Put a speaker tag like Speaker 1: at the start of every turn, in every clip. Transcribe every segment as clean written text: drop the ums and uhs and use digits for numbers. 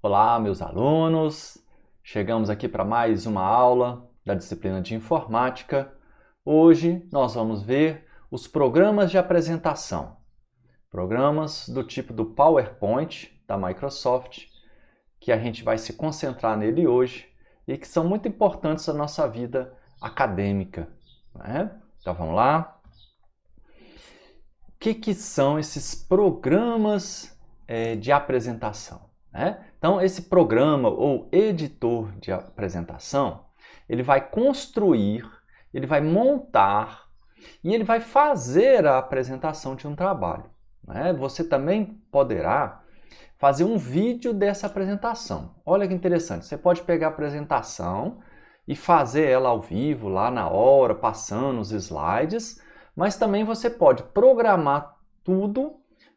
Speaker 1: Olá, meus alunos! Chegamos aqui para mais uma aula da disciplina de informática. Hoje nós vamos ver os programas de apresentação. Programas do tipo do PowerPoint da Microsoft, que a gente vai se concentrar nele hoje e que são muito importantes na nossa vida acadêmica, né? Então vamos lá. O que são esses programas de apresentação? Então, esse programa ou editor de apresentação, ele vai construir, ele vai montar e ele vai fazer a apresentação de um trabalho. Você também poderá fazer um vídeo dessa apresentação. Olha que interessante, você pode pegar a apresentação e fazer ela ao vivo, lá na hora, passando os slides, mas também você pode programar tudo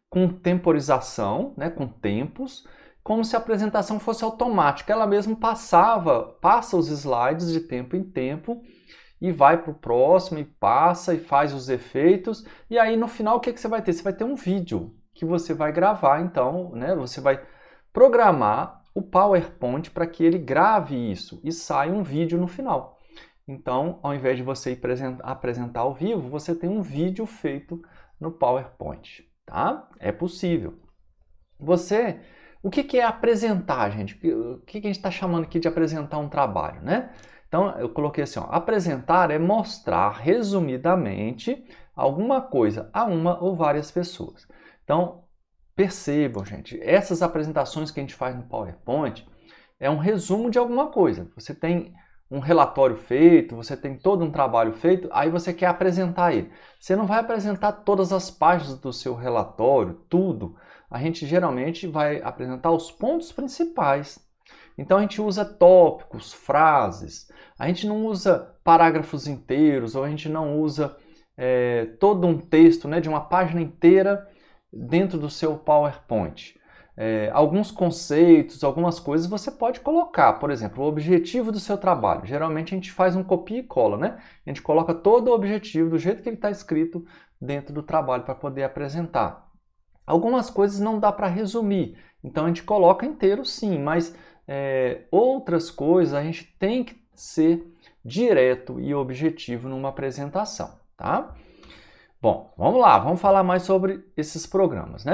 Speaker 1: com temporização, com tempos, como se a apresentação fosse automática. Ela mesma passa os slides de tempo em tempo e vai para o próximo e passa e faz os efeitos. E aí no final o que você vai ter? Você vai ter um vídeo que você vai gravar, então, você vai programar o PowerPoint para que ele grave isso e saia um vídeo no final. Então, ao invés de você apresentar ao vivo, você tem um vídeo feito no PowerPoint, tá? É possível. O que é apresentar, gente? O que a gente está chamando aqui de apresentar um trabalho, né? Então, eu coloquei assim, apresentar é mostrar resumidamente alguma coisa a uma ou várias pessoas. Então, percebam, gente, essas apresentações que a gente faz no PowerPoint é um resumo de alguma coisa. Você tem um relatório feito, você tem todo um trabalho feito, aí você quer apresentar ele. Você não vai apresentar todas as páginas do seu relatório, tudo. A gente geralmente vai apresentar os pontos principais. Então a gente usa tópicos, frases, a gente não usa parágrafos inteiros, ou a gente não usa todo um texto de uma página inteira dentro do seu PowerPoint. Alguns conceitos, algumas coisas você pode colocar, por exemplo, o objetivo do seu trabalho. Geralmente a gente faz um copia e cola, A gente coloca todo o objetivo do jeito que ele está escrito dentro do trabalho para poder apresentar. Algumas coisas não dá para resumir, então a gente coloca inteiro sim, mas outras coisas a gente tem que ser direto e objetivo numa apresentação, tá? Bom, vamos lá, vamos falar mais sobre esses programas,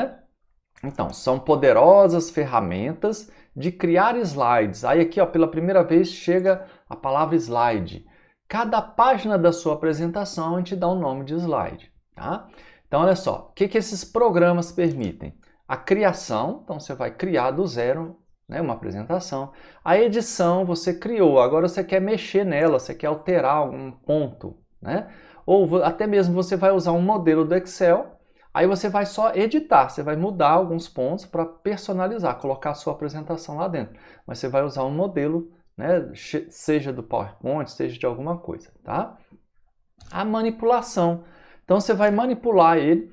Speaker 1: Então, são poderosas ferramentas de criar slides. Aí aqui, pela primeira vez, chega a palavra slide. Cada página da sua apresentação a gente dá um nome de slide, tá? Então, olha só, o que esses programas permitem? A criação, então você vai criar do zero uma apresentação. A edição, você criou, agora você quer mexer nela, você quer alterar algum ponto, Ou até mesmo você vai usar um modelo do Excel, aí você vai só editar, você vai mudar alguns pontos para personalizar, colocar a sua apresentação lá dentro. Mas você vai usar um modelo, seja do PowerPoint, seja de alguma coisa, tá? A manipulação. Então você vai manipular ele,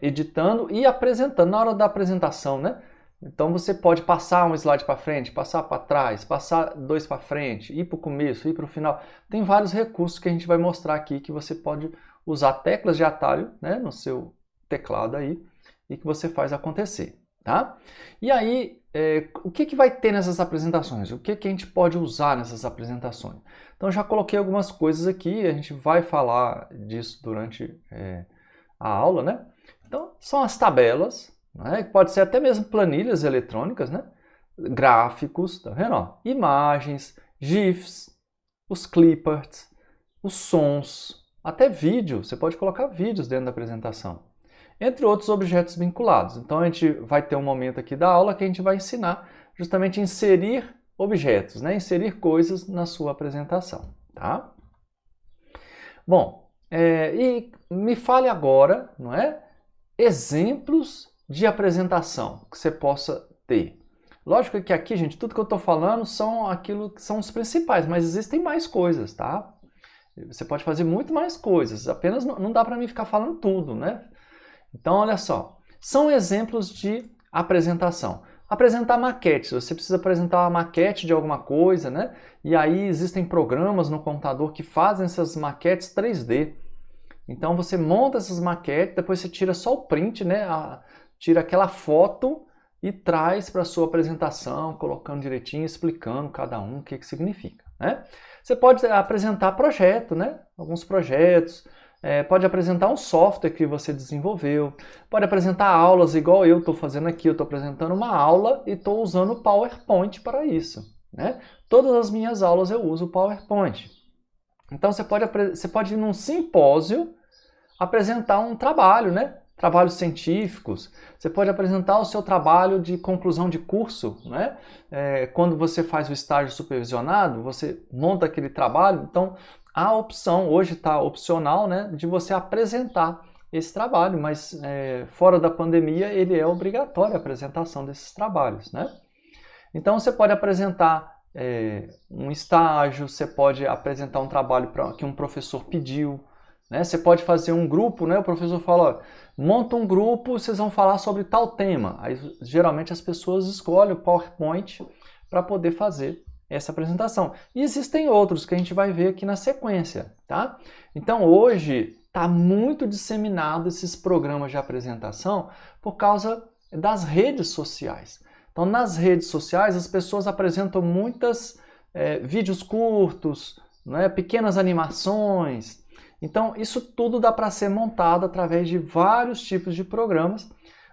Speaker 1: editando e apresentando na hora da apresentação, Então você pode passar um slide para frente, passar para trás, passar dois para frente, ir para o começo, ir para o final. Tem vários recursos que a gente vai mostrar aqui que você pode usar teclas de atalho no seu teclado aí e que você faz acontecer, tá? E aí, o que vai ter nessas apresentações? O que a gente pode usar nessas apresentações? Então, eu já coloquei algumas coisas aqui, a gente vai falar disso durante a aula, Então, são as tabelas, pode ser até mesmo planilhas eletrônicas, Gráficos, tá vendo? Imagens, GIFs, os clipart, os sons, até vídeo, você pode colocar vídeos dentro da apresentação, entre outros objetos vinculados. Então a gente vai ter um momento aqui da aula que a gente vai ensinar justamente a inserir objetos, inserir coisas na sua apresentação, tá? Bom, e me fale agora, exemplos de apresentação que você possa ter. Lógico que aqui, gente, tudo que eu estou falando são aquilo que são os principais, mas existem mais coisas, tá? Você pode fazer muito mais coisas, apenas não dá para mim ficar falando tudo, Então, olha só, são exemplos de apresentação. Apresentar maquetes, você precisa apresentar uma maquete de alguma coisa, E aí existem programas no computador que fazem essas maquetes 3D. Então você monta essas maquetes, depois você tira só o print, tira aquela foto e traz para a sua apresentação, colocando direitinho, explicando cada um o que significa, né? Você pode apresentar projeto, né? Alguns projetos, pode apresentar um software que você desenvolveu, pode apresentar aulas igual eu estou fazendo aqui, eu estou apresentando uma aula e estou usando o PowerPoint para isso, né? Todas as minhas aulas eu uso o PowerPoint. Então você pode ir num simpósio apresentar um trabalho, né? Trabalhos científicos. Você pode apresentar o seu trabalho de conclusão de curso, né? Quando você faz o estágio supervisionado, você monta aquele trabalho. Então, há a opção, hoje está opcional, né? De você apresentar esse trabalho, mas fora da pandemia, ele é obrigatório a apresentação desses trabalhos, né? Então, você pode apresentar um estágio, você pode apresentar um trabalho que um professor pediu, né? Você pode fazer um grupo, né? O professor fala, ó, monta um grupo, vocês vão falar sobre tal tema. Aí, geralmente as pessoas escolhem o PowerPoint para poder fazer essa apresentação. E existem outros que a gente vai ver aqui na sequência, tá? Então hoje está muito disseminado esses programas de apresentação por causa das redes sociais. Então nas redes sociais as pessoas apresentam muitos vídeos curtos, né? Pequenas animações. Então, isso tudo dá para ser montado através de vários tipos de programas.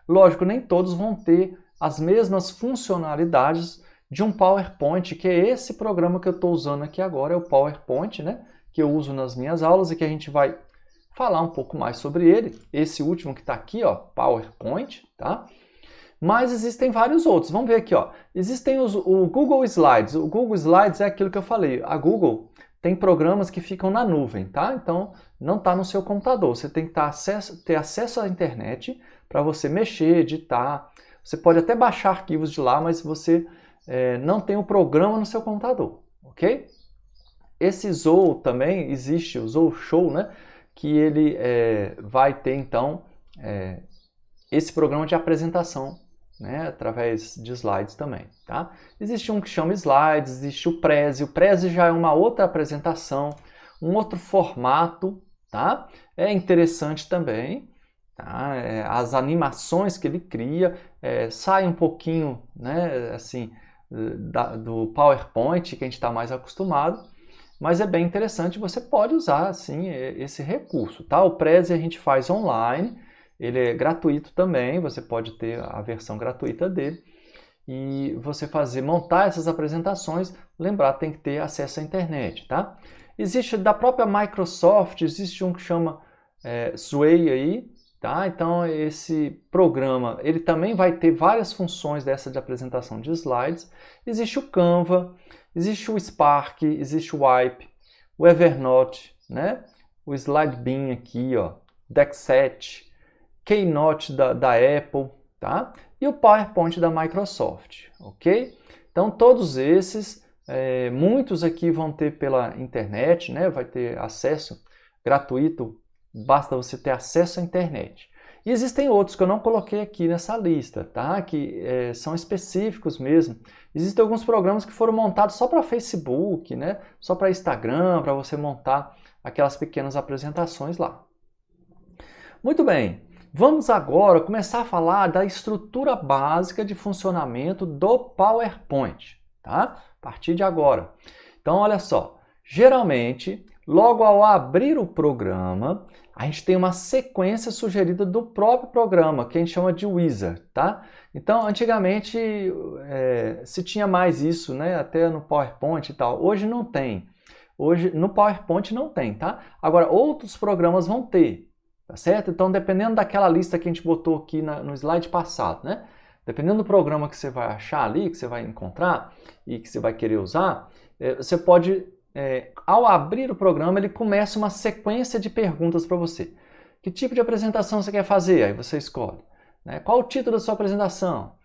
Speaker 1: Lógico, nem todos vão ter as mesmas funcionalidades de um PowerPoint, que é esse programa que eu estou usando aqui agora, é o PowerPoint, né? Que eu uso nas minhas aulas e que a gente vai falar um pouco mais sobre ele. Esse último que está aqui, ó, PowerPoint, tá? Mas existem vários outros. Vamos ver aqui, ó. Existem o Google Slides. O Google Slides é aquilo que eu falei. A Google tem programas que ficam na nuvem, tá? Então, não está no seu computador. Você tem que ter acesso à internet para você mexer, editar. Você pode até baixar arquivos de lá, mas você não tem o programa no seu computador, ok? Esse Zoom também existe, o Zoom Show, né? Que ele vai ter, então, esse programa de apresentação, né, através de slides também, tá? Existe um que chama slides, existe o Prezi. O Prezi já é uma outra apresentação, um outro formato, tá? É interessante também, tá? As animações que ele cria sai um pouquinho, né, assim, do PowerPoint que a gente está mais acostumado, mas é bem interessante. Você pode usar, assim, esse recurso, tá? O Prezi a gente faz online. Ele é gratuito também, você pode ter a versão gratuita dele e você montar essas apresentações, lembrar, tem que ter acesso à internet, tá? Existe da própria Microsoft, existe um que chama Sway aí, tá? Então esse programa, ele também vai ter várias funções dessa de apresentação de slides. Existe o Canva, existe o Spark, existe o Wipe, o Evernote, né? O SlideBeam aqui, ó, Dexet, Keynote da Apple, tá? E o PowerPoint da Microsoft, ok? Então todos esses, muitos aqui vão ter pela internet, né? Vai ter acesso gratuito, basta você ter acesso à internet. E existem outros que eu não coloquei aqui nessa lista, tá? Que são específicos mesmo. Existem alguns programas que foram montados só para Facebook, né? Só para Instagram, para você montar aquelas pequenas apresentações lá. Muito bem. Vamos agora começar a falar da estrutura básica de funcionamento do PowerPoint, tá? A partir de agora. Então, olha só. Geralmente, logo ao abrir o programa, a gente tem uma sequência sugerida do próprio programa, que a gente chama de wizard, tá? Então, antigamente, se tinha mais isso, né? Até no PowerPoint e tal. Hoje não tem. Hoje, no PowerPoint não tem, tá? Agora, outros programas vão ter. Tá certo? Então, dependendo daquela lista que a gente botou aqui no slide passado, né? Dependendo do programa que você vai achar ali, que você vai encontrar e que você vai querer usar, você pode, ao abrir o programa, ele começa uma sequência de perguntas para você. Que tipo de apresentação você quer fazer? Aí você escolhe. Né? Qual o título da sua apresentação?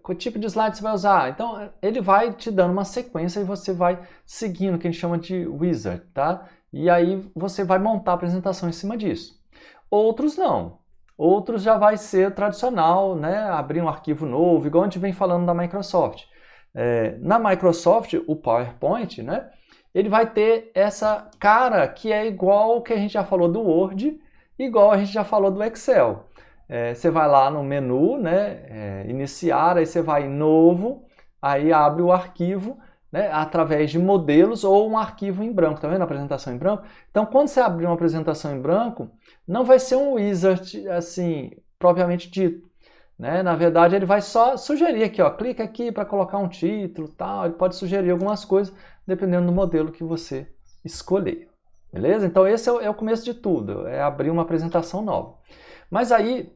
Speaker 1: Qual tipo de slide você vai usar? Então, ele vai te dando uma sequência e você vai seguindo o que a gente chama de wizard, tá? E aí você vai montar a apresentação em cima disso. Outros não. Outros já vai ser tradicional, né? Abrir um arquivo novo, igual a gente vem falando da Microsoft. Na Microsoft, o PowerPoint, né? Ele vai ter essa cara que é igual que a gente já falou do Word, igual a gente já falou do Excel. você vai lá no menu, né, iniciar, aí você vai em novo, aí abre o arquivo, né, através de modelos ou um arquivo em branco, tá vendo a apresentação em branco? Então, quando você abrir uma apresentação em branco, não vai ser um wizard, assim, propriamente dito, né? Na verdade, ele vai só sugerir aqui, ó, clica aqui para colocar um título, tal, ele pode sugerir algumas coisas, dependendo do modelo que você escolher, beleza? Então, esse é o começo de tudo, é abrir uma apresentação nova. Mas aí,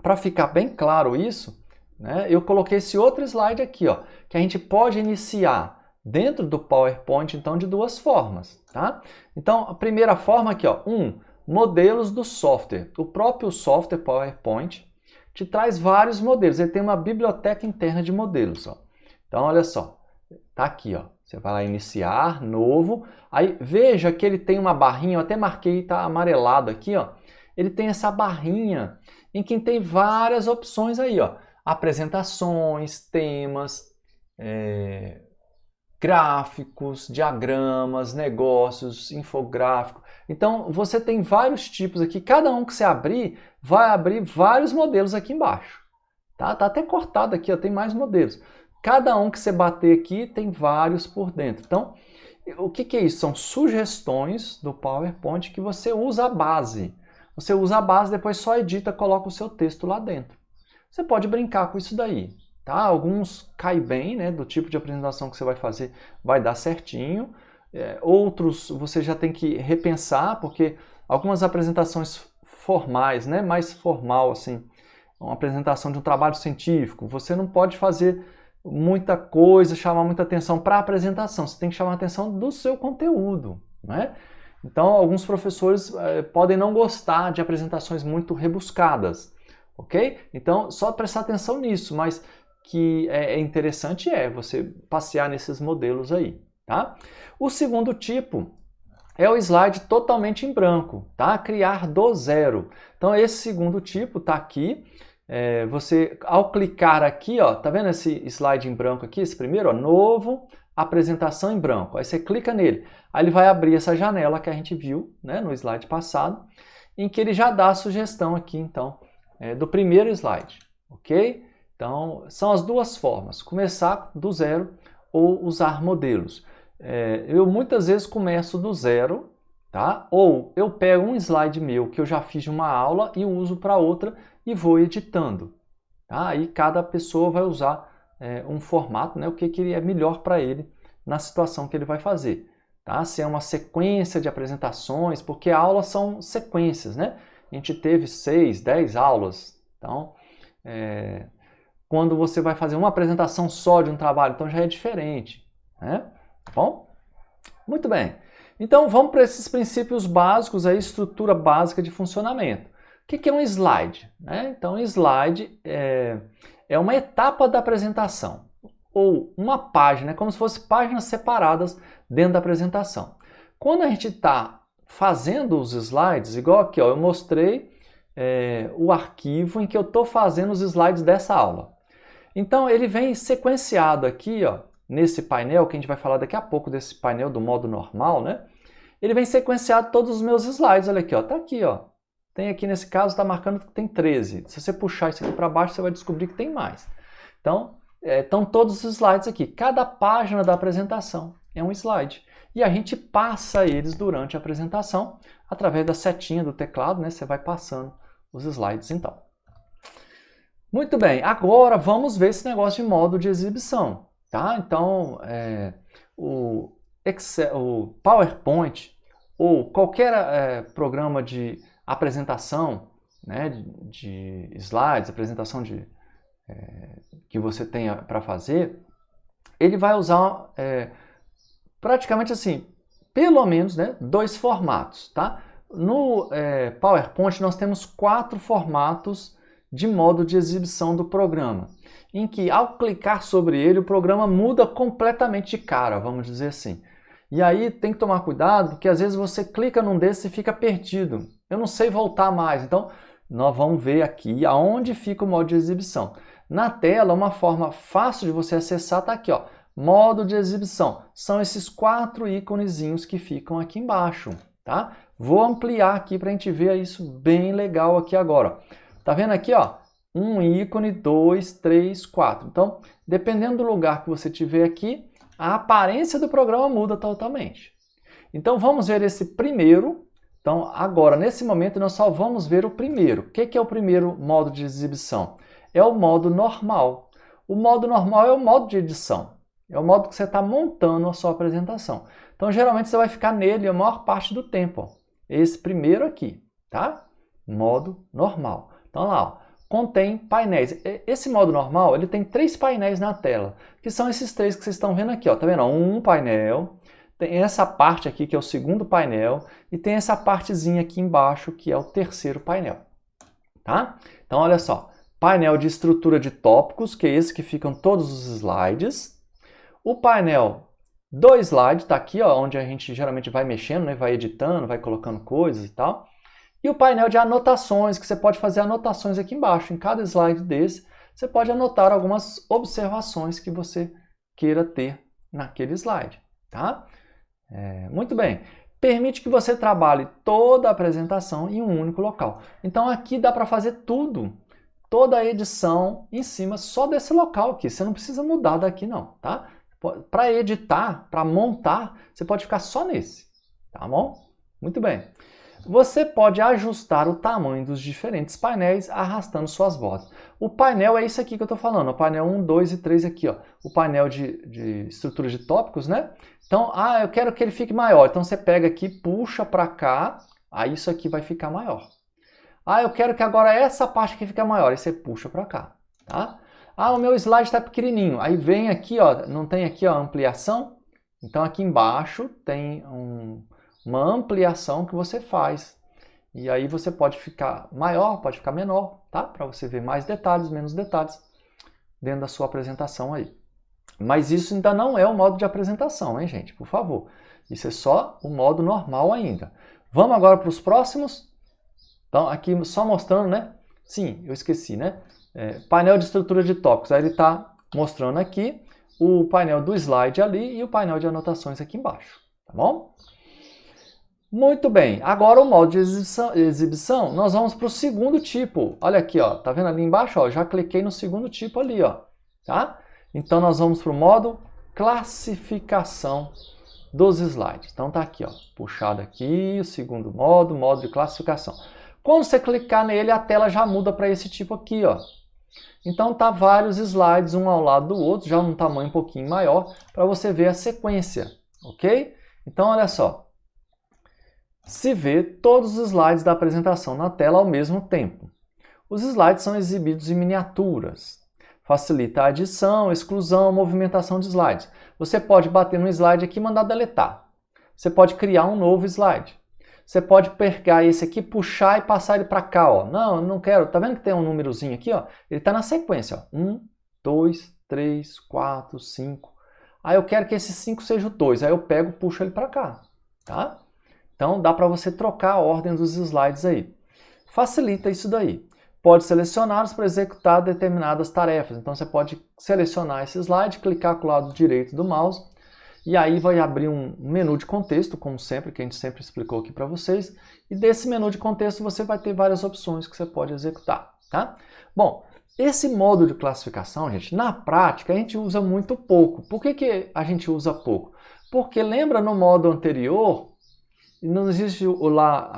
Speaker 1: para ficar bem claro isso, né, eu coloquei esse outro slide aqui, ó, que a gente pode iniciar dentro do PowerPoint, então, de duas formas, tá? Então, a primeira forma aqui, ó, modelos do software. O próprio software PowerPoint te traz vários modelos, ele tem uma biblioteca interna de modelos, ó. Então, olha só, tá aqui, ó. Você vai lá iniciar, novo, aí veja que ele tem uma barrinha, eu até marquei, tá amarelado aqui, ó. Ele tem essa barrinha em que tem várias opções aí, ó. Apresentações, temas, gráficos, diagramas, negócios, infográfico. Então, você tem vários tipos aqui. Cada um que você abrir, vai abrir vários modelos aqui embaixo. Tá até cortado aqui, ó, tem mais modelos. Cada um que você bater aqui, tem vários por dentro. Então, o que é isso? São sugestões do PowerPoint que você usa a base. Você usa a base, depois só edita, coloca o seu texto lá dentro. Você pode brincar com isso daí, tá? Alguns caem bem, né? Do tipo de apresentação que você vai fazer, vai dar certinho. Outros você já tem que repensar, porque algumas apresentações formais, né? Mais formal, assim, uma apresentação de um trabalho científico, você não pode fazer muita coisa, chamar muita atenção para a apresentação, você tem que chamar a atenção do seu conteúdo, né? Então, alguns professores podem não gostar de apresentações muito rebuscadas, ok? Então, só prestar atenção nisso, mas que é interessante você passear nesses modelos aí, tá? O segundo tipo é o slide totalmente em branco, tá? Criar do zero. Então, esse segundo tipo tá aqui. Você, ao clicar aqui, ó, tá vendo esse slide em branco aqui, esse primeiro, ó, novo, apresentação em branco. Aí você clica nele, aí ele vai abrir essa janela que a gente viu, né, no slide passado, em que ele já dá a sugestão aqui, então, do primeiro slide, ok? Então, são as duas formas, começar do zero ou usar modelos. Eu muitas vezes começo do zero, tá? Ou eu pego um slide meu que eu já fiz de uma aula e uso para outra e vou editando. Tá? Aí cada pessoa vai usar um formato, né? O que é melhor para ele na situação que ele vai fazer. Tá? Se é uma sequência de apresentações, porque aulas são sequências, né? A gente teve 6, 10 aulas. Então, quando você vai fazer uma apresentação só de um trabalho, então já é diferente. Né? Tá bom? Muito bem. Então, vamos para esses princípios básicos, a estrutura básica de funcionamento. O que é um slide? Então, um slide é uma etapa da apresentação, ou uma página, é como se fossem páginas separadas dentro da apresentação. Quando a gente está fazendo os slides, igual aqui, ó, eu mostrei o arquivo em que eu estou fazendo os slides dessa aula. Então, ele vem sequenciado aqui, ó, nesse painel, que a gente vai falar daqui a pouco desse painel do modo normal, né? Ele vem sequenciado todos os meus slides, olha aqui, ó, tá aqui, ó. Tem aqui nesse caso, está marcando que tem 13. Se você puxar isso aqui para baixo, você vai descobrir que tem mais. Então, estão todos os slides aqui. Cada página da apresentação é um slide. E a gente passa eles durante a apresentação, através da setinha do teclado, né? Você vai passando os slides então. Muito bem, agora vamos ver esse negócio de modo de exibição. Tá? Então, o PowerPoint ou qualquer programa de apresentação, né, de slides, apresentação que você tenha para fazer, ele vai usar praticamente assim, pelo menos, né, 2 formatos. Tá? No PowerPoint nós temos 4 formatos de modo de exibição do programa, em que ao clicar sobre ele o programa muda completamente de cara, vamos dizer assim. E aí tem que tomar cuidado, porque às vezes você clica num desses e fica perdido. Eu não sei voltar mais, então nós vamos ver aqui aonde fica o modo de exibição. Na tela, uma forma fácil de você acessar está aqui, ó, modo de exibição. São esses 4 íconezinhos que ficam aqui embaixo, tá? Vou ampliar aqui para a gente ver isso bem legal aqui agora. Tá vendo aqui, ó? Um ícone, 2, 3, 4. Então, dependendo do lugar que você tiver aqui, a aparência do programa muda totalmente. Então, vamos ver esse primeiro. Então, agora, nesse momento, nós só vamos ver o primeiro. O que é o primeiro modo de exibição? É o modo normal. O modo normal é o modo de edição. É o modo que você está montando a sua apresentação. Então, geralmente, você vai ficar nele a maior parte do tempo. Ó. Esse primeiro aqui, tá? Modo normal. Então, lá, ó, contém painéis. Esse modo normal, ele tem 3 painéis na tela, que são esses 3 que vocês estão vendo aqui. Ó. Tá vendo? Um painel, tem essa parte aqui, que é o segundo painel, e tem essa partezinha aqui embaixo, que é o terceiro painel. Tá? Então, olha só. Painel de estrutura de tópicos, que é esse que ficam todos os slides. O painel do slide está aqui, ó, onde a gente geralmente vai mexendo, né, vai editando, vai colocando coisas e tal. E o painel de anotações, que você pode fazer anotações aqui embaixo. Em cada slide desse, você pode anotar algumas observações que você queira ter naquele slide. Tá? Muito bem. Permite que você trabalhe toda a apresentação em um único local. Então aqui dá para fazer tudo. Toda a edição em cima só desse local aqui. Você não precisa mudar daqui não, tá? Para editar, para montar, você pode ficar só nesse, tá bom? Muito bem. Você pode ajustar o tamanho dos diferentes painéis arrastando suas bordas. O painel é isso aqui que eu estou falando, o painel 1, 2 e 3 aqui, ó. O painel de estrutura de tópicos, né? Então, eu quero que ele fique maior. Então, você pega aqui, puxa para cá, aí isso aqui vai ficar maior. Eu quero que agora essa parte aqui fique maior, aí você puxa para cá, tá? O meu slide está pequenininho. Aí vem aqui, ó, não tem aqui ó, ampliação? Então aqui embaixo tem uma ampliação que você faz. E aí você pode ficar maior, pode ficar menor, tá? Para você ver mais detalhes, menos detalhes dentro da sua apresentação aí. Mas isso ainda não é o modo de apresentação, hein, gente? Por favor. Isso é só o modo normal ainda. Vamos agora para os próximos? Então aqui só mostrando, né? Sim, eu esqueci, né? Painel de estrutura de tópicos, aí ele está mostrando aqui o painel do slide ali e o painel de anotações aqui embaixo, tá bom? Muito bem, agora o modo de exibição, nós vamos para o segundo tipo. Olha aqui, ó, tá vendo ali embaixo? Ó, já cliquei no segundo tipo ali, ó, tá? Então nós vamos para o modo classificação dos slides. Então tá aqui, ó, puxado aqui, o segundo modo, modo de classificação. Quando você clicar nele, a tela já muda para esse tipo aqui, ó. Então tá vários slides um ao lado do outro, já num tamanho um pouquinho maior, para você ver a sequência, ok? Então olha só, se vê todos os slides da apresentação na tela ao mesmo tempo. Os slides são exibidos em miniaturas. Facilita a adição, exclusão, movimentação de slides. Você pode bater no slide aqui e mandar deletar. Você pode criar um novo slide. Você pode pegar esse aqui, puxar e passar ele para cá, ó. Não, eu não quero. Tá vendo que tem um númerozinho aqui, ó? Ele está na sequência, ó. 1, 2, 3, 4, 5. Aí eu quero que esse 5 seja o 2. Aí eu pego e puxo ele para cá, tá? Então dá para você trocar a ordem dos slides aí. Facilita isso daí. Pode selecioná-los para executar determinadas tarefas. Então você pode selecionar esse slide, clicar com o lado direito do mouse e aí vai abrir um menu de contexto, como sempre, que a gente sempre explicou aqui para vocês. E desse menu de contexto você vai ter várias opções que você pode executar, tá? Bom, esse modo de classificação, gente, na prática a gente usa muito pouco. Por que a gente usa pouco? Porque lembra no modo anterior, não existe lá,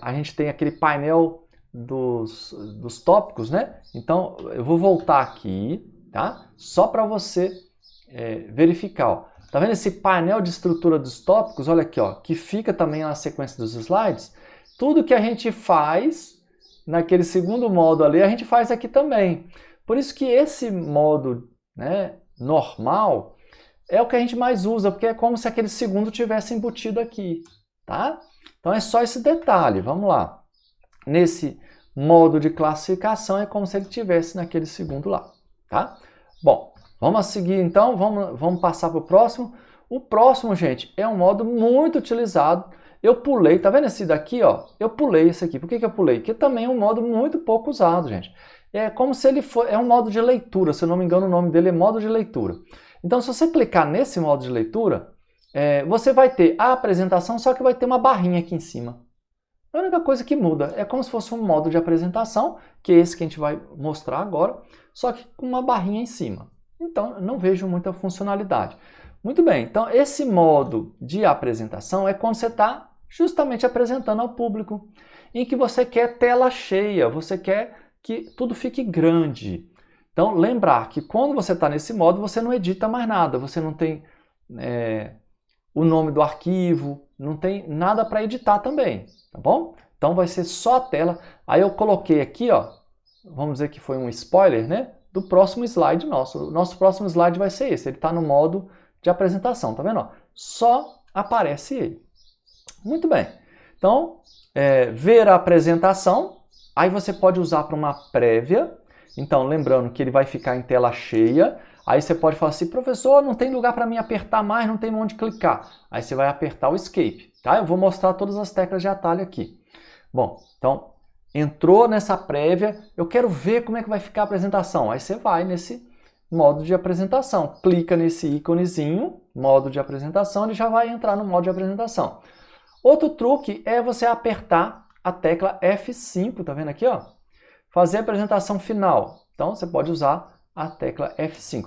Speaker 1: a gente tem aquele painel dos tópicos, né? Então eu vou voltar aqui, tá? Só para você verificar, ó. Tá vendo esse painel de estrutura dos tópicos? Olha aqui, ó, que fica também na sequência dos slides. Tudo que a gente faz naquele segundo modo ali, a gente faz aqui também. Por isso que esse modo, né, normal é o que a gente mais usa, porque é como se aquele segundo tivesse embutido aqui, tá? Então é só esse detalhe, vamos lá. Nesse modo de classificação é como se ele tivesse naquele segundo lá, tá? Bom, vamos seguir então, vamos passar para o próximo. O próximo, gente, é um modo muito utilizado. Eu pulei, tá vendo esse daqui, ó? Eu pulei esse aqui. Por que eu pulei? Porque também é um modo muito pouco usado, gente. É como se ele for, é um modo de leitura, se eu não me engano o nome dele é modo de leitura. Então se você clicar nesse modo de leitura, você vai ter a apresentação, só que vai ter uma barrinha aqui em cima. A única coisa que muda é como se fosse um modo de apresentação, que é esse que a gente vai mostrar agora, só que com uma barrinha em cima. Então, não vejo muita funcionalidade. Muito bem, então esse modo de apresentação é quando você está justamente apresentando ao público, em que você quer tela cheia, você quer que tudo fique grande. Então, lembrar que quando você está nesse modo, você não edita mais nada, você não tem o nome do arquivo, não tem nada para editar também, tá bom? Então vai ser só a tela. Aí eu coloquei aqui, ó, vamos dizer que foi um spoiler, né? Do próximo slide nosso. O nosso próximo slide vai ser esse, ele está no modo de apresentação, tá vendo? Ó, só aparece ele. Muito bem. Então, ver a apresentação, aí você pode usar para uma prévia. Então, lembrando que ele vai ficar em tela cheia. Aí você pode falar assim, professor, não tem lugar para mim apertar mais, não tem onde clicar. Aí você vai apertar o Escape, tá? Eu vou mostrar todas as teclas de atalho aqui. Bom, então, entrou nessa prévia, eu quero ver como é que vai ficar a apresentação. Aí você vai nesse modo de apresentação, clica nesse íconezinho, modo de apresentação, ele já vai entrar no modo de apresentação. Outro truque é você apertar a tecla F5, tá vendo aqui, ó? Fazer a apresentação final. Então, você pode usar a tecla F5.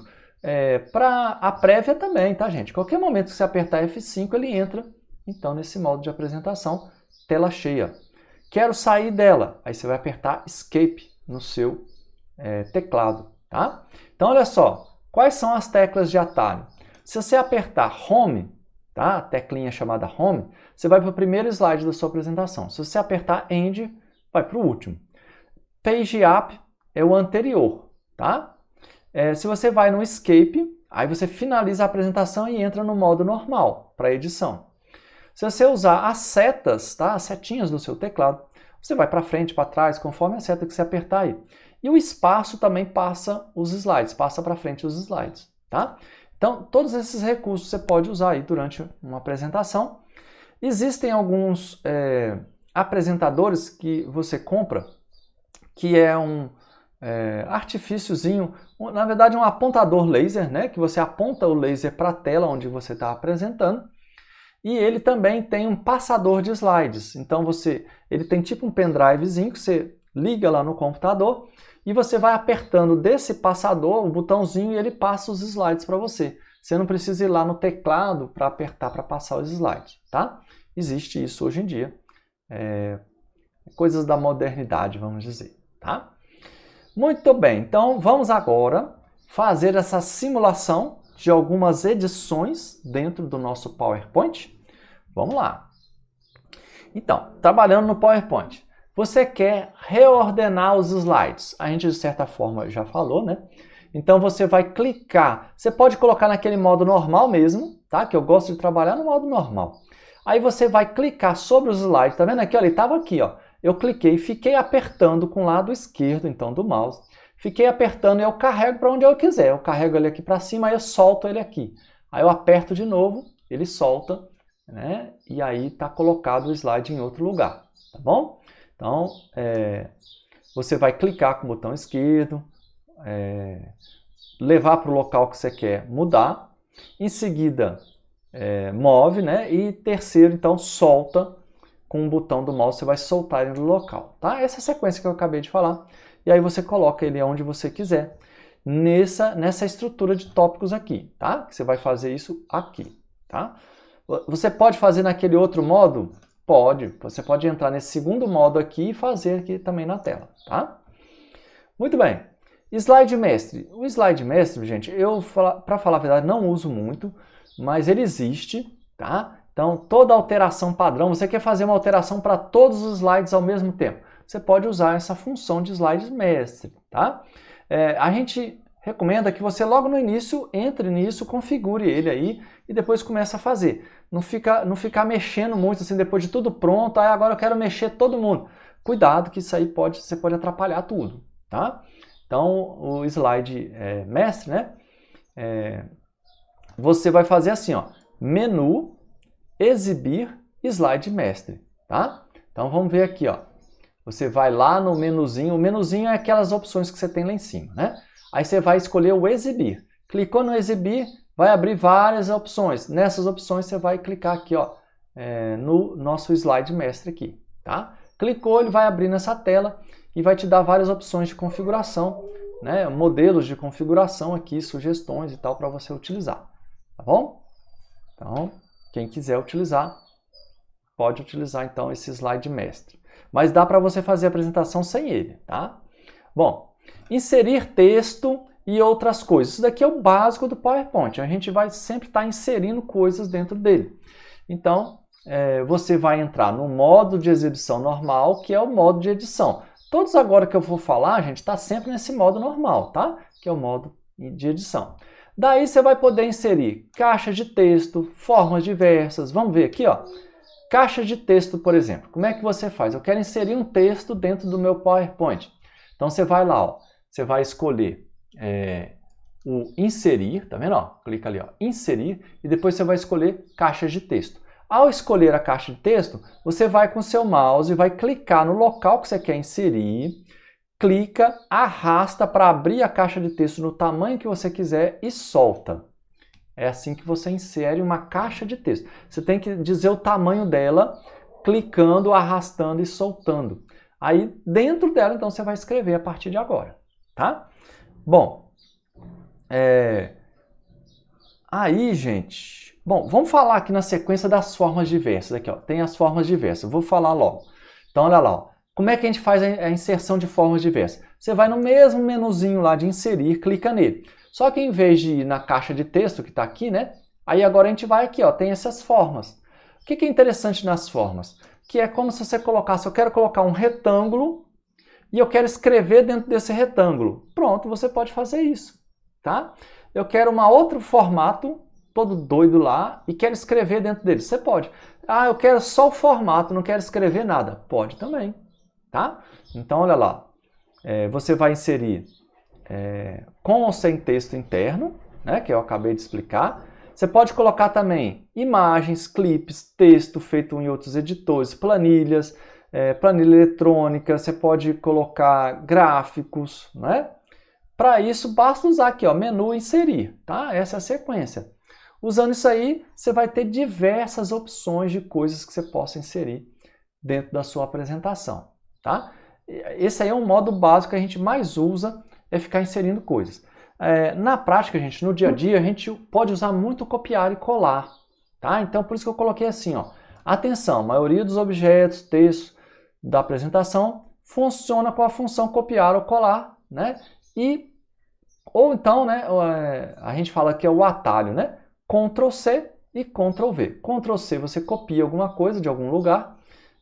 Speaker 1: Para a prévia também, tá, gente? Qualquer momento que você apertar F5, ele entra, então, nesse modo de apresentação, tela cheia. Quero sair dela. Aí você vai apertar Escape no seu teclado, tá? Então, olha só. Quais são as teclas de atalho? Se você apertar Home, tá? A teclinha chamada Home, você vai para o primeiro slide da sua apresentação. Se você apertar End, vai para o último. Page Up é o anterior, tá? Se você vai no Escape, aí você finaliza a apresentação e entra no modo normal, para edição. Se você usar as setas, tá? As setinhas do seu teclado, você vai para frente, para trás, conforme a seta que você apertar aí. E o espaço também passa os slides, passa para frente os slides, tá? Então, todos esses recursos você pode usar aí durante uma apresentação. Existem alguns apresentadores que você compra, que é um artifíciozinho, na verdade um apontador laser, né? Que você aponta o laser para a tela onde você está apresentando. E ele também tem um passador de slides. Então ele tem tipo um pendrivezinho que você liga lá no computador e você vai apertando desse passador o botãozinho e ele passa os slides para você. Você não precisa ir lá no teclado para apertar para passar os slides, tá? Existe isso hoje em dia. Coisas da modernidade, vamos dizer, tá? Muito bem, então vamos agora fazer essa simulação de algumas edições dentro do nosso PowerPoint. Vamos lá. Então, trabalhando no PowerPoint, você quer reordenar os slides. A gente, de certa forma, já falou, né? Então, você vai clicar. Você pode colocar naquele modo normal mesmo, tá? Que eu gosto de trabalhar no modo normal. Aí você vai clicar sobre os slides. Tá vendo aqui? Olha, ele estava aqui, ó. Eu cliquei e fiquei apertando com o lado esquerdo, então, do mouse. Fiquei apertando e eu carrego para onde eu quiser. Eu carrego ele aqui para cima, aí eu solto ele aqui. Aí eu aperto de novo, ele solta, né? E aí está colocado o slide em outro lugar, tá bom? Então, você vai clicar com o botão esquerdo, levar para o local que você quer mudar. Em seguida, move, né? E terceiro, então, solta. Com o botão do mouse você vai soltar ele do local, tá? Essa é a sequência que eu acabei de falar. E aí você coloca ele onde você quiser, nessa estrutura de tópicos aqui, tá? Que você vai fazer isso aqui, tá? Você pode fazer naquele outro modo? Pode. Você pode entrar nesse segundo modo aqui e fazer aqui também na tela, tá? Muito bem. Slide mestre. O slide mestre, gente, para falar a verdade, não uso muito, mas ele existe, tá? Então, toda alteração padrão, você quer fazer uma alteração para todos os slides ao mesmo tempo, você pode usar essa função de slide mestre, tá? A gente recomenda que você logo no início entre nisso, configure ele aí e depois comece a fazer. Não ficar mexendo muito assim depois de tudo pronto, agora eu quero mexer todo mundo. Cuidado que isso aí você pode atrapalhar tudo, tá? Então, o slide mestre, né? Você vai fazer assim, ó, menu, exibir slide mestre, tá? Então vamos ver aqui, ó. Você vai lá no menuzinho, o menuzinho é aquelas opções que você tem lá em cima, né? Aí você vai escolher o exibir. Clicou no exibir, vai abrir várias opções. Nessas opções você vai clicar aqui, ó, no nosso slide mestre aqui, tá? Clicou, ele vai abrir nessa tela e vai te dar várias opções de configuração, né? Modelos de configuração aqui, sugestões e tal para você utilizar, tá bom? Então, quem quiser utilizar, pode utilizar então esse slide mestre. Mas dá para você fazer a apresentação sem ele, tá? Bom, inserir texto e outras coisas. Isso daqui é o básico do PowerPoint. A gente vai sempre estar inserindo coisas dentro dele. Então, você vai entrar no modo de exibição normal, que é o modo de edição. Todos agora que eu vou falar, gente, está sempre nesse modo normal, tá? Que é o modo de edição. Daí você vai poder inserir caixas de texto, formas diversas. Vamos ver aqui, ó. Caixa de texto, por exemplo. Como é que você faz? Eu quero inserir um texto dentro do meu PowerPoint. Então você vai lá, ó. Você vai escolher o inserir, tá vendo? Ó, clica ali, ó, inserir, e depois você vai escolher caixas de texto. Ao escolher a caixa de texto, você vai com o seu mouse e vai clicar no local que você quer inserir, clica, arrasta para abrir a caixa de texto no tamanho que você quiser e solta. É assim que você insere uma caixa de texto. Você tem que dizer o tamanho dela, clicando, arrastando e soltando. Aí, dentro dela, então, você vai escrever a partir de agora, tá? Bom, aí, gente... Bom, vamos falar aqui na sequência das formas diversas. Aqui, ó, tem as formas diversas. Eu vou falar logo. Então, olha lá, ó. Como é que a gente faz a inserção de formas diversas? Você vai no mesmo menuzinho lá de inserir, clica nele. Só que em vez de ir na caixa de texto que está aqui, né? Aí agora a gente vai aqui, ó, tem essas formas. O que é interessante nas formas? Que é como se você colocasse, eu quero colocar um retângulo e eu quero escrever dentro desse retângulo. Pronto, você pode fazer isso, tá? Eu quero um outro formato, todo doido lá, e quero escrever dentro dele. Você pode. Ah, eu quero só o formato, não quero escrever nada. Pode também, tá? Então, olha lá. Você vai inserir com ou sem texto interno, né, que eu acabei de explicar. Você pode colocar também imagens, clipes, texto feito em outros editores, planilhas, planilha eletrônica, você pode colocar gráficos, né? Para isso, basta usar aqui, ó, menu inserir, tá? Essa é a sequência. Usando isso aí, você vai ter diversas opções de coisas que você possa inserir dentro da sua apresentação, tá? Esse aí é um modo básico que a gente mais usa, é ficar inserindo coisas. Na prática, gente, no dia a dia, a gente pode usar muito copiar e colar, tá? Então, por isso que eu coloquei assim, ó. Atenção, a maioria dos objetos, textos da apresentação funciona com a função copiar ou colar, né? Ou então, né, a gente fala que é o atalho, né? Ctrl+C e Ctrl+V. Ctrl+C você copia alguma coisa de algum lugar,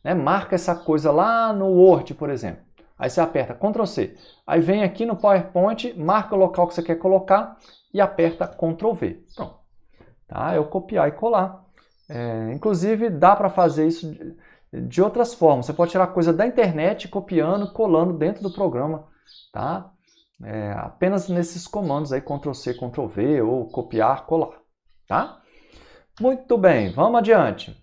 Speaker 1: né? Marca essa coisa lá no Word, por exemplo. Aí você aperta Ctrl+C. Aí vem aqui no PowerPoint, marca o local que você quer colocar e aperta Ctrl+V. Pronto. Tá? É o copiar e colar. Inclusive, dá para fazer isso de outras formas. Você pode tirar coisa da internet, copiando, colando dentro do programa. Tá? Apenas nesses comandos aí, Ctrl+C, Ctrl+V ou copiar, colar. Tá? Muito bem, vamos adiante.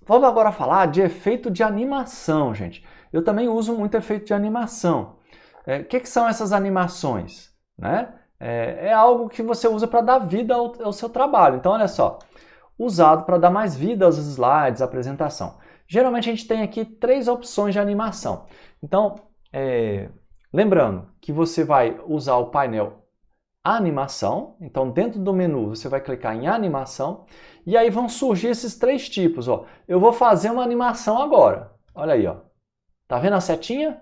Speaker 1: Vamos agora falar de efeito de animação, gente. Eu também uso muito efeito de animação. O que são essas animações? Né? É algo que você usa para dar vida ao seu trabalho. Então, olha só, usado para dar mais vida aos slides, à apresentação. Geralmente a gente tem aqui 3 opções de animação. Então, lembrando que você vai usar o painel Animação. Então, dentro do menu, você vai clicar em Animação. E aí vão surgir esses 3 tipos. Ó. Eu vou fazer uma animação agora. Olha aí, ó. Tá vendo a setinha?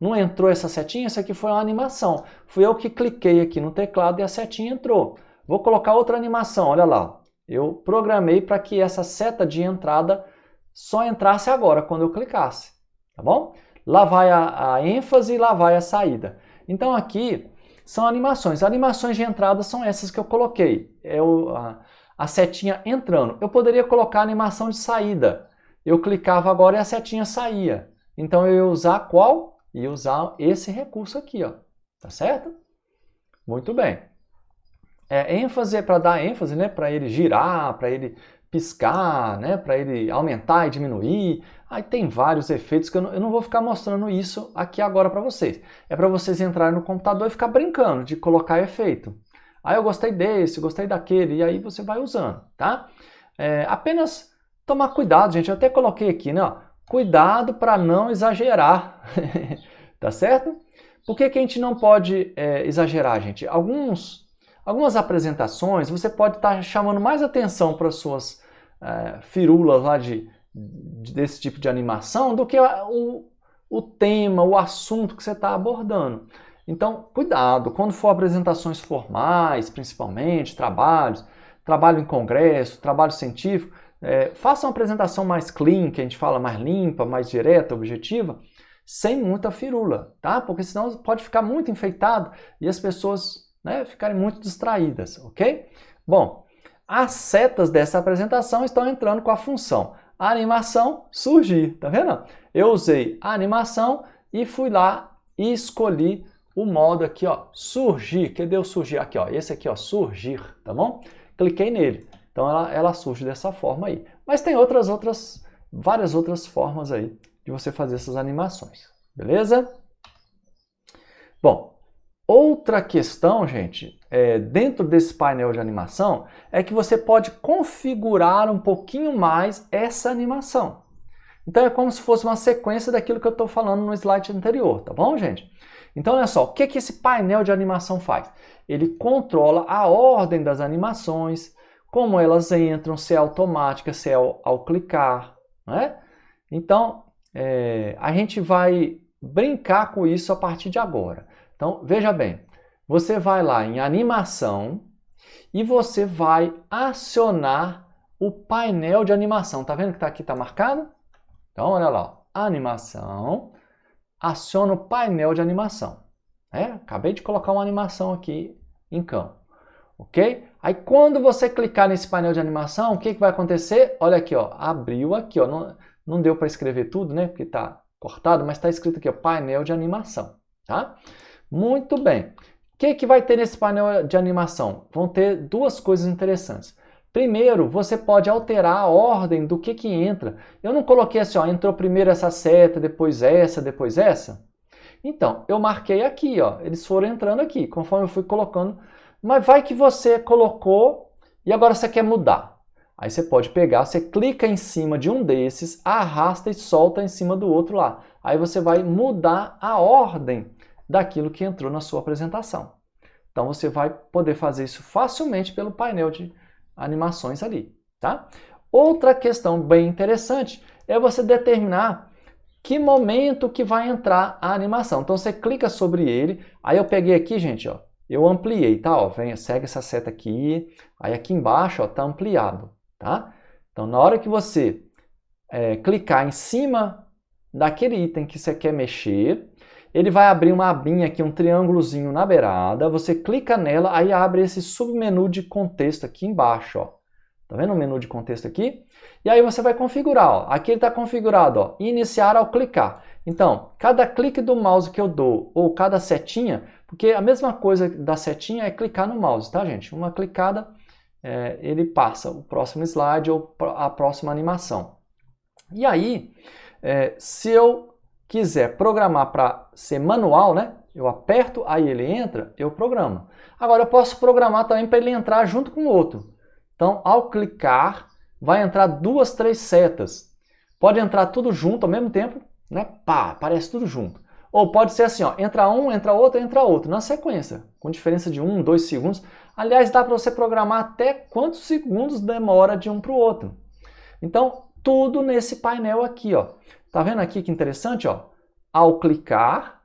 Speaker 1: Não entrou essa setinha? Isso aqui foi uma animação. Fui eu que cliquei aqui no teclado e a setinha entrou. Vou colocar outra animação, olha lá. Eu programei para que essa seta de entrada só entrasse agora, quando eu clicasse. Tá bom? Lá vai a ênfase e lá vai a saída. Então aqui são animações. Animações de entrada são essas que eu coloquei. A setinha entrando. Eu poderia colocar a animação de saída. Eu clicava agora e a setinha saía. Então eu ia usar qual? Ia usar esse recurso aqui, ó. Tá certo? Muito bem. ênfase é para dar ênfase, né? Para ele girar, para ele piscar, né? Para ele aumentar e diminuir. Aí tem vários efeitos que eu não vou ficar mostrando isso aqui agora para vocês. É para vocês entrarem no computador e ficar brincando de colocar efeito. Aí eu gostei desse, gostei daquele, e aí você vai usando, tá? Apenas tomar cuidado, gente. Eu até coloquei aqui, né? Ó, cuidado para não exagerar, tá certo? Por que que a gente não pode exagerar, gente? Algumas apresentações você pode estar chamando mais atenção para as suas firulas lá desse tipo de animação do que o tema, o assunto que você está abordando. Então, cuidado, quando for apresentações formais, principalmente, trabalho em congresso, trabalho científico, faça uma apresentação mais clean, que a gente fala mais limpa, mais direta, objetiva, sem muita firula, tá? Porque senão pode ficar muito enfeitado e as pessoas ficarem muito distraídas, ok? Bom, as setas dessa apresentação estão entrando com a função animação, surgir, tá vendo? Eu usei a animação e fui lá e escolhi o modo aqui, ó, surgir. Cadê o surgir? Aqui, ó, esse aqui, ó, surgir, tá bom? Cliquei nele. Então ela surge dessa forma aí. Mas tem várias outras formas aí de você fazer essas animações, beleza? Bom, outra questão, gente, dentro desse painel de animação, é que você pode configurar um pouquinho mais essa animação. Então é como se fosse uma sequência daquilo que eu estou falando no slide anterior, tá bom, gente? Então olha só, o que esse painel de animação faz? Ele controla a ordem das animações, como elas entram, se é automática, se é ao clicar, né? Então a gente vai brincar com isso a partir de agora. Então veja bem, você vai lá em animação e você vai acionar o painel de animação. Tá vendo que aqui está marcado? Então olha lá, ó. Animação, aciona o painel de animação. Acabei de colocar uma animação aqui em campo, ok? Aí quando você clicar nesse painel de animação, o que vai acontecer? Olha aqui, ó, abriu aqui, ó, não deu para escrever tudo, né? Porque está cortado, mas está escrito aqui, ó, painel de animação, tá? Muito bem. O que vai ter nesse painel de animação? Vão ter duas coisas interessantes. Primeiro, você pode alterar a ordem do que entra. Eu não coloquei assim, ó, entrou primeiro essa seta, depois essa, depois essa. Então, eu marquei aqui, ó, eles foram entrando aqui, conforme eu fui colocando. Mas vai que você colocou e agora você quer mudar. Aí você pode pegar, você clica em cima de um desses, arrasta e solta em cima do outro lá. Aí você vai mudar a ordem daquilo que entrou na sua apresentação. Então você vai poder fazer isso facilmente pelo painel de animações ali, tá? Outra questão bem interessante é você determinar que momento que vai entrar a animação. Então você clica sobre ele, aí eu peguei aqui, gente, ó, eu ampliei, tá? Ó, segue essa seta aqui, aí aqui embaixo, ó, tá ampliado, tá? Então na hora que você clicar em cima daquele item que você quer mexer, ele vai abrir uma abinha aqui, um triângulozinho na beirada, você clica nela, aí abre esse submenu de contexto aqui embaixo, ó. Tá vendo o menu de contexto aqui? E aí você vai configurar, ó. Aqui ele está configurado, ó, iniciar ao clicar. Então, cada clique do mouse que eu dou, ou cada setinha, porque a mesma coisa da setinha é clicar no mouse, tá, gente? Uma clicada, ele passa o próximo slide ou a próxima animação. E aí, se eu quiser programar para ser manual, né? Eu aperto, aí ele entra, eu programo. Agora eu posso programar também para ele entrar junto com o outro. Então, ao clicar, vai entrar 2, 3 setas. Pode entrar tudo junto ao mesmo tempo, né? Pá, aparece tudo junto. Ou pode ser assim, ó, entra um, entra outro, na sequência, com diferença de 1, 2 segundos. Aliás, dá para você programar até quantos segundos demora de um para o outro. Então, tudo nesse painel aqui, ó. Tá vendo aqui que interessante, ó? Ao clicar,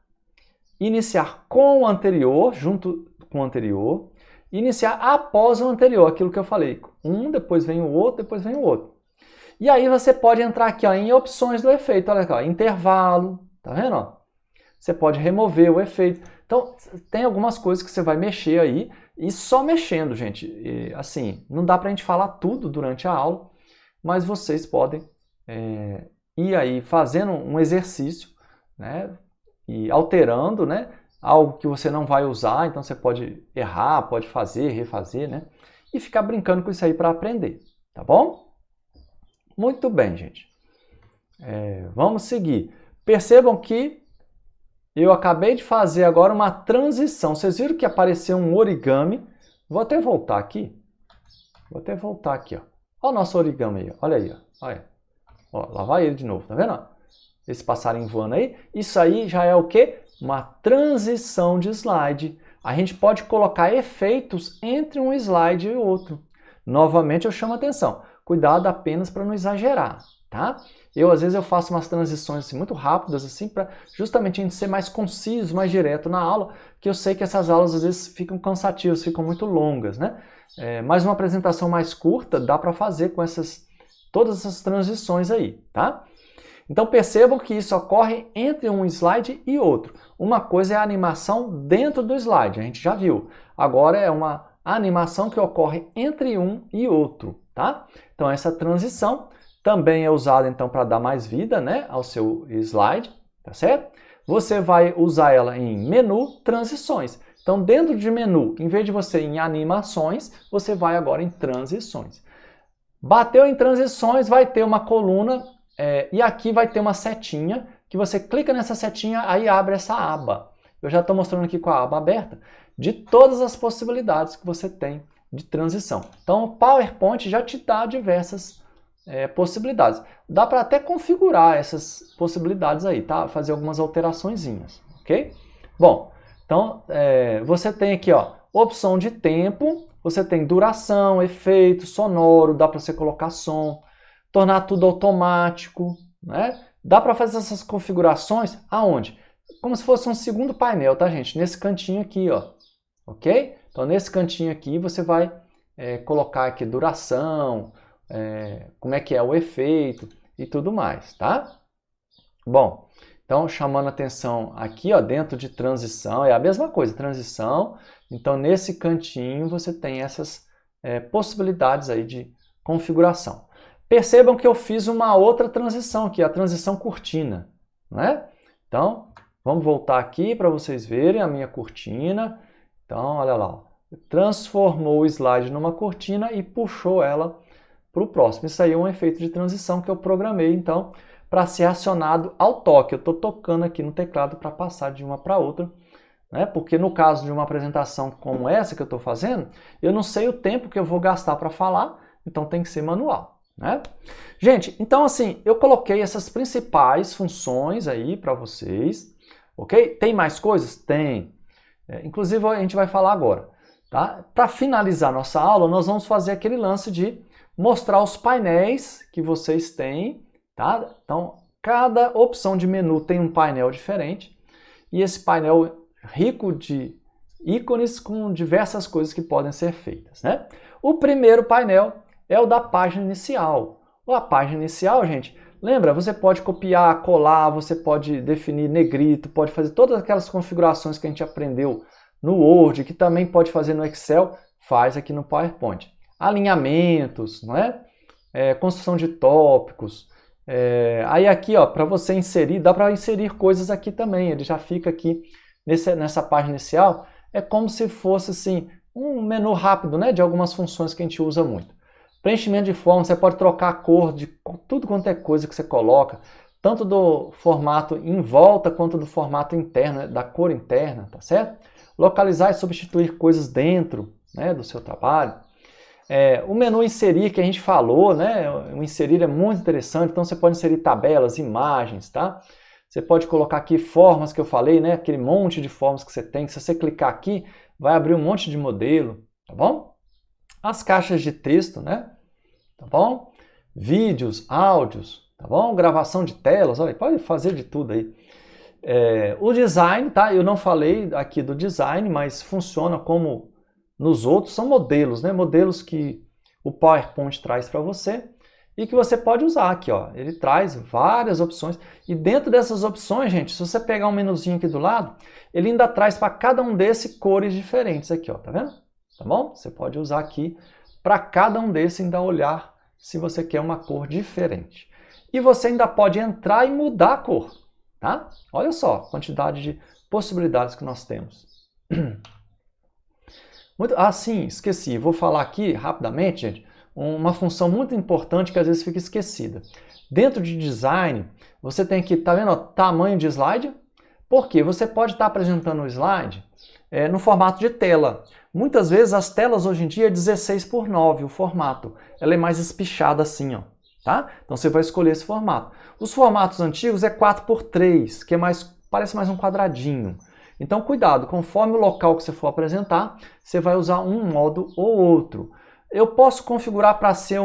Speaker 1: iniciar com o anterior, junto com o anterior, iniciar após o anterior, aquilo que eu falei. Um, depois vem o outro, depois vem o outro. E aí você pode entrar aqui, ó, em opções do efeito, olha aqui, ó, intervalo, tá vendo? Ó? Você pode remover o efeito. Então, tem algumas coisas que você vai mexer aí, e só mexendo, gente. E, assim, não dá pra gente falar tudo durante a aula, mas vocês podem ir aí fazendo um exercício, né? E alterando, né? Algo que você não vai usar, então você pode errar, pode fazer, refazer, né? E ficar brincando com isso aí para aprender, tá bom? Muito bem, gente. Vamos seguir. Percebam que eu acabei de fazer agora uma transição. Vocês viram que apareceu um origami? Vou até voltar aqui. Ó. Olha o nosso origami aí, olha aí, ó. Olha. Ó, lá vai ele de novo, tá vendo? esse passarinho voando aí, isso aí já é o quê? Uma transição de slide. A gente pode colocar efeitos entre um slide e outro. Novamente eu chamo a atenção, cuidado apenas para não exagerar, tá? Às vezes eu faço umas transições assim, muito rápidas, assim, para justamente a gente ser mais conciso, mais direto na aula, que eu sei que essas aulas às vezes ficam cansativas, ficam muito longas, né? Mas uma apresentação mais curta dá para fazer com todas essas transições aí, tá? Então percebam que isso ocorre entre um slide e outro. Uma coisa é a animação dentro do slide, a gente já viu. Agora é uma animação que ocorre entre um e outro, tá? Então essa transição também é usada então para dar mais vida, né, ao seu slide, tá certo? Você vai usar ela em menu, transições. Então dentro de menu, em vez de você ir em animações, você vai agora em transições. Bateu em transições, vai ter uma coluna e aqui vai ter uma setinha, que você clica nessa setinha, aí abre essa aba. Eu já estou mostrando aqui com a aba aberta, de todas as possibilidades que você tem de transição. Então o PowerPoint já te dá diversas possibilidades. Dá para até configurar essas possibilidades aí, tá? Fazer algumas alteraçõezinhas, ok? Bom, então você tem aqui, ó, opção de tempo, você tem duração, efeito, sonoro, dá para você colocar som, tornar tudo automático, né? Dá para fazer essas configurações aonde? Como se fosse um segundo painel, tá, gente? Nesse cantinho aqui, ó, ok? Então nesse cantinho aqui você vai colocar aqui duração, como é que é o efeito e tudo mais, tá? Bom, então chamando a atenção aqui, ó, dentro de transição, é a mesma coisa, transição. Então nesse cantinho você tem essas possibilidades aí de configuração. Percebam que eu fiz uma outra transição aqui, a transição cortina, né? Então, vamos voltar aqui para vocês verem a minha cortina. Então, olha lá, ó. Transformou o slide numa cortina e puxou ela para o próximo. Isso aí é um efeito de transição que eu programei, então, para ser acionado ao toque. Eu estou tocando aqui no teclado para passar de uma para outra, né? Porque no caso de uma apresentação como essa que eu estou fazendo, eu não sei o tempo que eu vou gastar para falar, então tem que ser manual, né? Gente, então assim, eu coloquei essas principais funções aí para vocês, ok? Tem mais coisas? Tem. Inclusive a gente vai falar agora, tá? Para finalizar nossa aula, nós vamos fazer aquele lance de mostrar os painéis que vocês têm, tá? Então, cada opção de menu tem um painel diferente e esse painel rico de ícones com diversas coisas que podem ser feitas, né? O primeiro painel é o da página inicial. A página inicial, gente, lembra? Você pode copiar, colar, você pode definir negrito, pode fazer todas aquelas configurações que a gente aprendeu no Word, que também pode fazer no Excel, faz aqui no PowerPoint. Alinhamentos, não é? Construção de tópicos. Aí aqui, ó, para você inserir, dá para inserir coisas aqui também. Ele já fica aqui nessa página inicial. É como se fosse assim um menu rápido, né, de algumas funções que a gente usa muito. Preenchimento de forma, você pode trocar a cor de tudo quanto é coisa que você coloca, tanto do formato em volta quanto do formato interno, da cor interna, tá certo? Localizar e substituir coisas dentro, né, do seu trabalho. O menu inserir que a gente falou, né? O inserir é muito interessante, então você pode inserir tabelas, imagens, tá? Você pode colocar aqui formas que eu falei, né? Aquele monte de formas que você tem, se você clicar aqui, vai abrir um monte de modelo, tá bom? As caixas de texto, né? Tá bom? Vídeos, áudios, tá bom? Gravação de telas, olha, pode fazer de tudo aí. O design, tá? Eu não falei aqui do design, mas funciona como nos outros, são modelos, né? Modelos que o PowerPoint traz para você e que você pode usar aqui, ó. Ele traz várias opções e dentro dessas opções, gente, se você pegar um menuzinho aqui do lado, ele ainda traz para cada um desses cores diferentes aqui, ó, tá vendo? Tá bom? Você pode usar aqui para cada um desses ainda olhar se você quer uma cor diferente. E você ainda pode entrar e mudar a cor, tá? Olha só a quantidade de possibilidades que nós temos. Sim, esqueci. Vou falar aqui rapidamente, gente, uma função muito importante que às vezes fica esquecida. Dentro de design, você tem aqui, tá vendo, ó, tamanho de slide? Porque você pode estar apresentando o slide no formato de tela. Muitas vezes as telas hoje em dia é 16:9 o formato. Ela é mais espichada assim, ó, tá? Então você vai escolher esse formato. Os formatos antigos é 4x3, que é parece mais um quadradinho. Então cuidado, conforme o local que você for apresentar, você vai usar um modo ou outro. Eu posso configurar para ser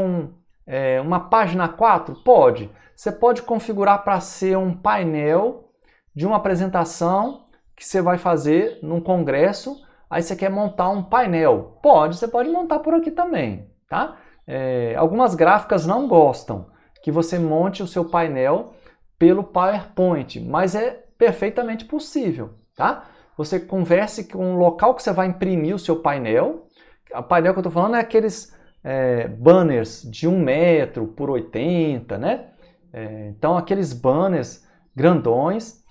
Speaker 1: uma página 4? Pode. Você pode configurar para ser um painel de uma apresentação que você vai fazer num congresso, aí você quer montar um painel. Pode, você pode montar por aqui também, tá? Algumas gráficas não gostam que você monte o seu painel pelo PowerPoint, mas é perfeitamente possível, tá? Você converse com o local que você vai imprimir o seu painel. O painel que eu estou falando é aqueles banners de 1 metro por 80, né? Então aqueles banners grandões,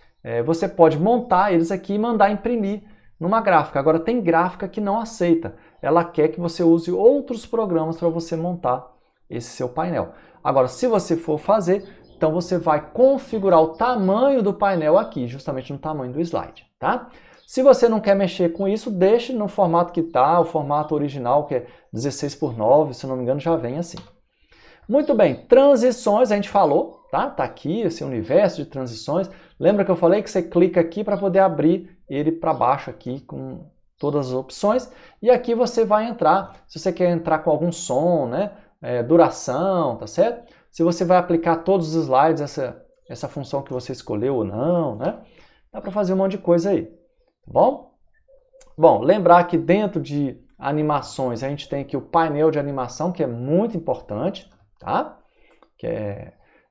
Speaker 1: você pode montar eles aqui e mandar imprimir numa gráfica. Agora tem gráfica que não aceita. Ela quer que você use outros programas para você montar esse seu painel. Agora, se você for fazer, então você vai configurar o tamanho do painel aqui, justamente no tamanho do slide, tá? Se você não quer mexer com isso, deixe no formato que está, o formato original, que é 16:9, se não me engano, já vem assim. Muito bem, transições a gente falou, tá? Tá aqui esse universo de transições. Lembra que eu falei que você clica aqui para poder abrir ele para baixo aqui com todas as opções. E aqui você vai entrar, se você quer entrar com algum som, né? Duração, tá certo? Se você vai aplicar todos os slides, essa função que você escolheu ou não, né? Dá para fazer um monte de coisa aí, tá bom? Bom, lembrar que dentro de animações a gente tem aqui o painel de animação, que é muito importante, tá?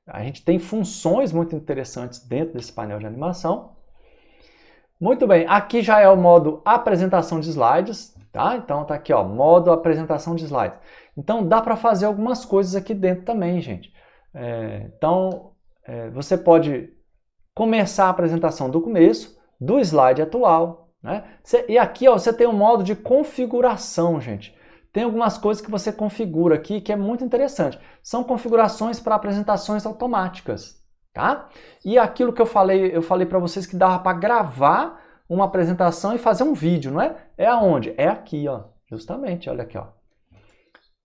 Speaker 1: A gente tem funções muito interessantes dentro desse painel de animação. Muito bem, aqui já é o modo apresentação de slides, tá? Então tá aqui, ó, modo apresentação de slides. Então dá para fazer algumas coisas aqui dentro também, gente. Você pode começar a apresentação do começo, do slide atual, né? E aqui, ó, você tem um modo de configuração, gente. Tem algumas coisas que você configura aqui que é muito interessante. São configurações para apresentações automáticas, tá? E aquilo que eu falei para vocês que dava para gravar uma apresentação e fazer um vídeo, não é? É aonde? É aqui, ó. Justamente, olha aqui, ó.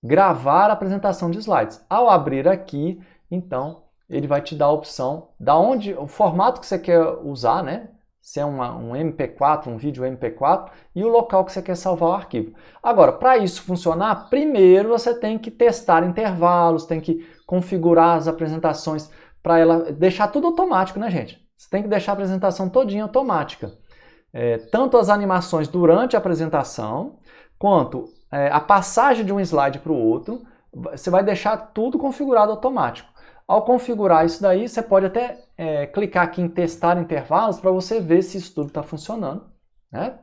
Speaker 1: Gravar a apresentação de slides. Ao abrir aqui, então, ele vai te dar a opção o formato que você quer usar, né? Se é um MP4, um vídeo MP4, e o local que você quer salvar o arquivo. Agora, para isso funcionar, primeiro você tem que testar intervalos, tem que configurar as apresentações para ela deixar tudo automático, né, gente? Você tem que deixar a apresentação todinha automática. Tanto as animações durante a apresentação, quanto a passagem de um slide para o outro, você vai deixar tudo configurado automático. Ao configurar isso daí, você pode até clicar aqui em testar intervalos para você ver se isso tudo está funcionando, né?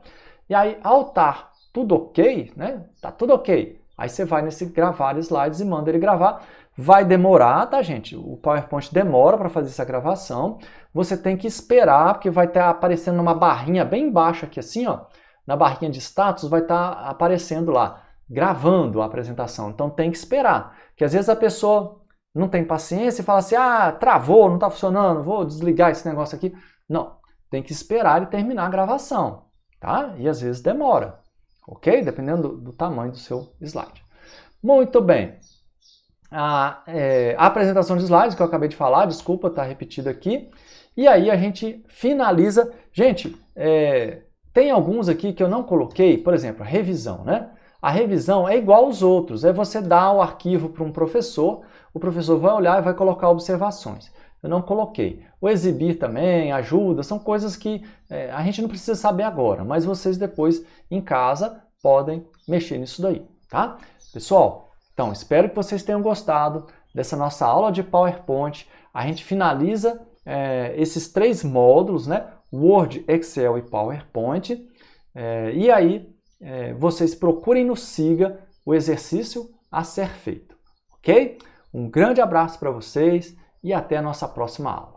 Speaker 1: E aí, ao estar tudo ok, né? Tá tudo ok. Aí você vai nesse gravar slides e manda ele gravar. Vai demorar, tá, gente? O PowerPoint demora para fazer essa gravação. Você tem que esperar, porque vai estar aparecendo uma barrinha bem baixa aqui assim, ó. Na barrinha de status vai estar aparecendo lá, gravando a apresentação. Então tem que esperar, que às vezes a pessoa não tem paciência e fala assim, travou, não está funcionando, vou desligar esse negócio aqui. Não, tem que esperar ele terminar a gravação, tá? E às vezes demora, ok? Dependendo do tamanho do seu slide. Muito bem. A apresentação de slides que eu acabei de falar, desculpa estar repetido aqui. E aí a gente finaliza. Gente, tem alguns aqui que eu não coloquei, por exemplo, a revisão, né? A revisão é igual aos outros, é você dar o arquivo para um professor, o professor vai olhar e vai colocar observações. Eu não coloquei. O exibir também, ajuda, são coisas que a gente não precisa saber agora, mas vocês depois em casa podem mexer nisso daí, tá? Pessoal, então espero que vocês tenham gostado dessa nossa aula de PowerPoint. A gente finaliza esses 3 módulos, né? Word, Excel e PowerPoint. E aí vocês procurem no Siga o exercício a ser feito, ok? Um grande abraço para vocês e até a nossa próxima aula.